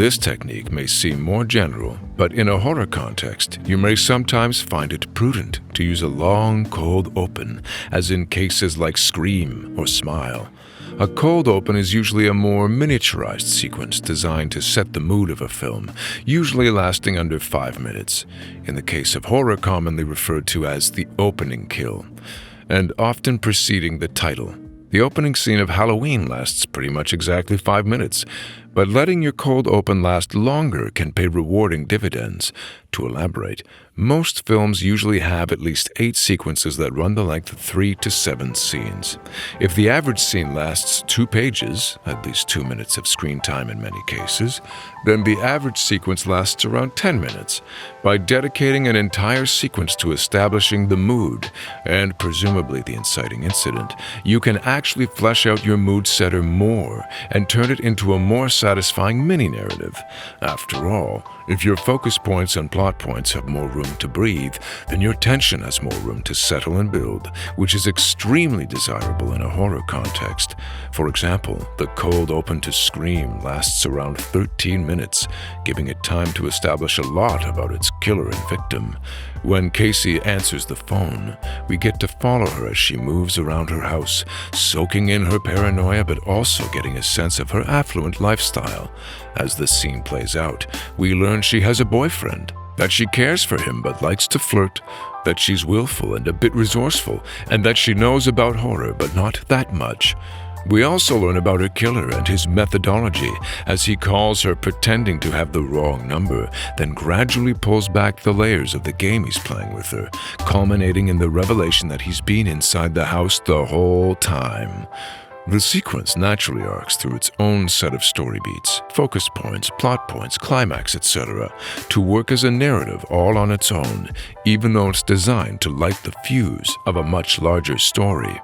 This technique may seem more general, but in a horror context, you may sometimes find it prudent to use a long, cold open, as in cases like Scream or Smile. A cold open is usually a more miniaturized sequence designed to set the mood of a film, usually lasting under 5 minutes, in the case of horror commonly referred to as the opening kill, and often preceding the title. The opening scene of Halloween lasts pretty much exactly 5 minutes, but letting your cold open last longer can pay rewarding dividends. To elaborate, most films usually have at least 8 sequences that run the length of 3 to 7 scenes. If the average scene lasts 2 pages, at least 2 minutes of screen time in many cases, then the average sequence lasts around 10 minutes. By dedicating an entire sequence to establishing the mood, and presumably the inciting incident, you can actually flesh out your mood setter more and turn it into a more satisfying mini-narrative. After all, if your focus points and plot points have more room to breathe, then your tension has more room to settle and build, which is extremely desirable in a horror context. For example, the cold open to Scream lasts around 13 minutes, giving it time to establish a lot about its killer and victim. When Casey answers the phone, we get to follow her as she moves around her house, soaking in her paranoia but also getting a sense of her affluent lifestyle. As the scene plays out, we learn she has a boyfriend, that she cares for him but likes to flirt, that she's willful and a bit resourceful, and that she knows about horror but not that much. We also learn about her killer and his methodology, as he calls her pretending to have the wrong number, then gradually pulls back the layers of the game he's playing with her, culminating in the revelation that he's been inside the house the whole time. The sequence naturally arcs through its own set of story beats, focus points, plot points, climax, etc., to work as a narrative all on its own, even though it's designed to light the fuse of a much larger story.